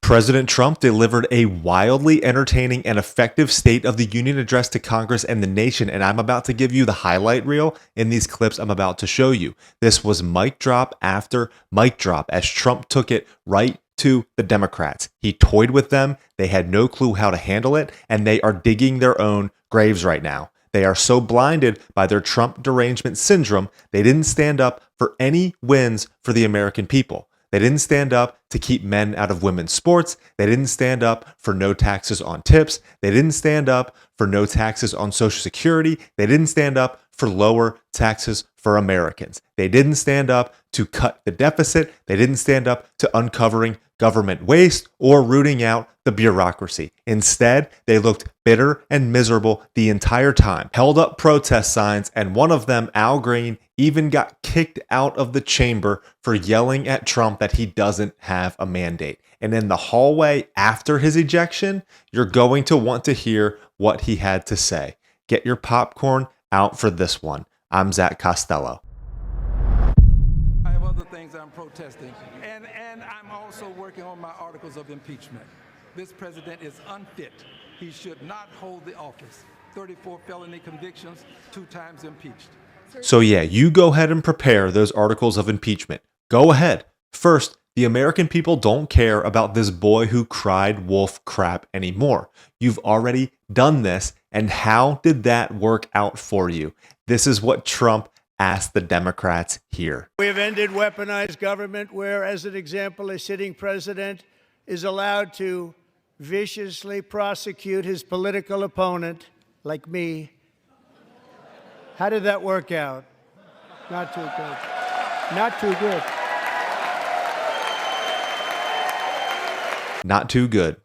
President Trump delivered a wildly entertaining and effective State of the Union address to Congress and the nation, and I'm about to give you the highlight reel in these clips I'm about to show you. This was mic drop after mic drop as Trump took it right to the Democrats. He toyed with them, they had no clue how to handle it, and they are digging their own graves right now. They are so blinded by their Trump derangement syndrome, they didn't stand up for any wins for the American people. They didn't stand up to keep men out of women's sports. They didn't stand up for no taxes on tips. They didn't stand up for no taxes on Social Security. They didn't stand up for lower taxes for Americans. They didn't stand up to cut the deficit. They didn't stand up to uncovering government waste or rooting out the bureaucracy. Instead, they looked bitter and miserable the entire time, held up protest signs, and one of them, Al Green, even got kicked out of the chamber for yelling at Trump that he doesn't have a mandate. And in the hallway after his ejection, you're going to want to hear what he had to say. Get your popcorn out for this one. I'm Zach Costello. I have other things I'm protesting, and I'm also working on my articles of impeachment. This president is unfit. He should not hold the office. 34 felony convictions, 2 times impeached. So yeah, you go ahead and prepare those articles of impeachment. Go ahead. First, the American people don't care about this boy who cried wolf crap anymore. You've already done this, and how did that work out for you? This is what Trump asked the Democrats here. We have ended weaponized government where, as an example, a sitting president is allowed to viciously prosecute his political opponent, like me. How did that work out? Not too good. Not too good. Not too good.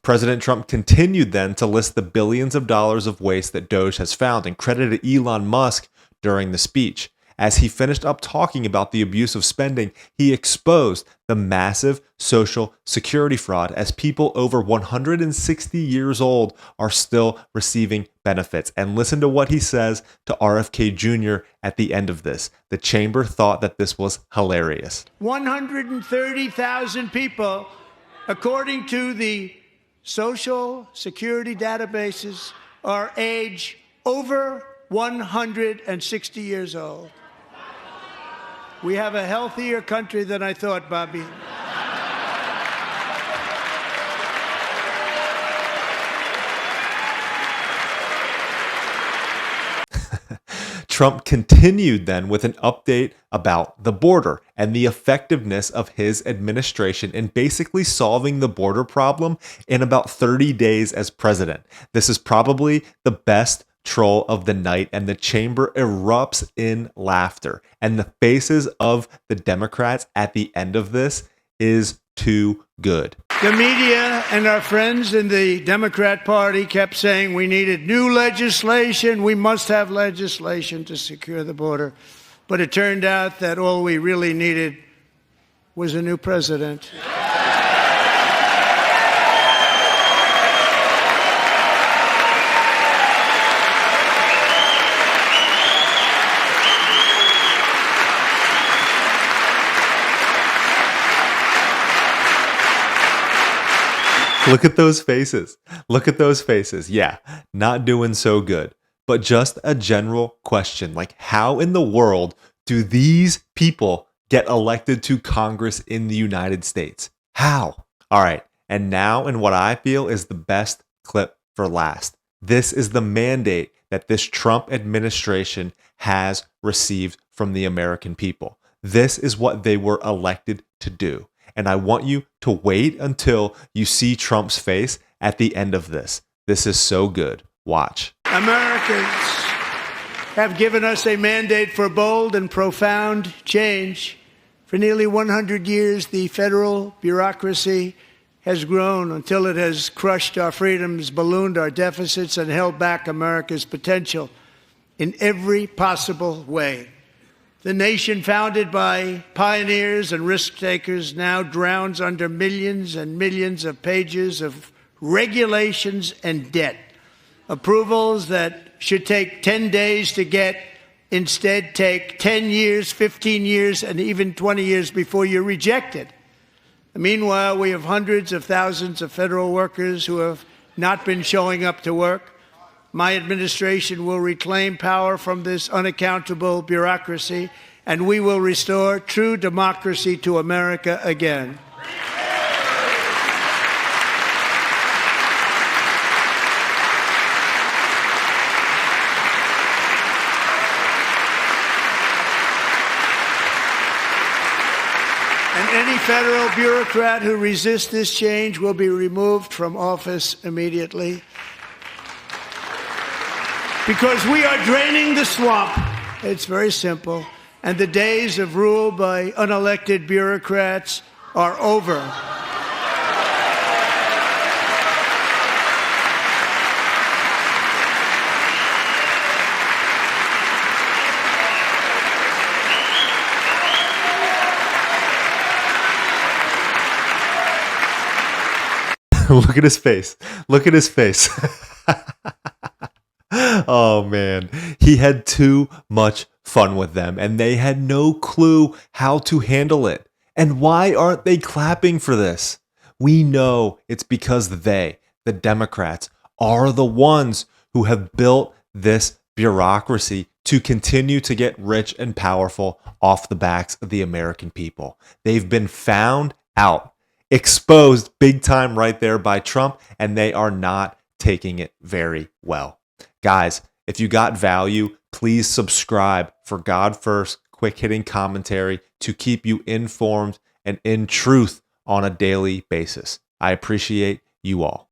President Trump continued then to list the billions of dollars of waste that Doge has found and credited Elon Musk during the speech. As he finished up talking about the abuse of spending, he exposed the massive Social Security fraud as people over 160 years old are still receiving benefits. And listen to what he says to RFK Jr. at the end of this. The chamber thought that this was hilarious. 130,000 people, according to the Social Security databases, are age over 160 years old. We have a healthier country than I thought, Bobby. Trump continued then with an update about the border and the effectiveness of his administration in basically solving the border problem in about 30 days as president. This is probably the best troll of the night, and the chamber erupts in laughter. And the faces of the Democrats at the end of this is too good. The media and our friends in the Democrat Party kept saying we needed new legislation. We must have legislation to secure the border. But it turned out that all we really needed was a new president. Look at those faces. Look at those faces. Yeah, not doing so good. But just a general question, like how in the world do these people get elected to Congress in the United States? How? All right. And now in what I feel is the best clip for last. This is the mandate that this Trump administration has received from the American people. This is what they were elected to do. And I want you to wait until you see Trump's face at the end of this. This is so good. Watch. Americans have given us a mandate for bold and profound change. For nearly 100 years, the federal bureaucracy has grown until it has crushed our freedoms, ballooned our deficits, and held back America's potential in every possible way. The nation founded by pioneers and risk takers now drowns under millions and millions of pages of regulations and debt. Approvals that should take 10 days to get instead take 10 years, 15 years, and even 20 years before you're rejected. Meanwhile, we have hundreds of thousands of federal workers who have not been showing up to work. My administration will reclaim power from this unaccountable bureaucracy, and we will restore true democracy to America again. And any federal bureaucrat who resists this change will be removed from office immediately. Because we are draining the swamp. It's very simple. And the days of rule by unelected bureaucrats are over. Look at his face. Look at his face. Oh, man. He had too much fun with them, and they had no clue how to handle it. And why aren't they clapping for this? We know it's because they, the Democrats, are the ones who have built this bureaucracy to continue to get rich and powerful off the backs of the American people. They've been found out, exposed big time right there by Trump, and they are not taking it very well. Guys, if you got value, please subscribe for God First, quick hitting commentary to keep you informed and in truth on a daily basis. I appreciate you all.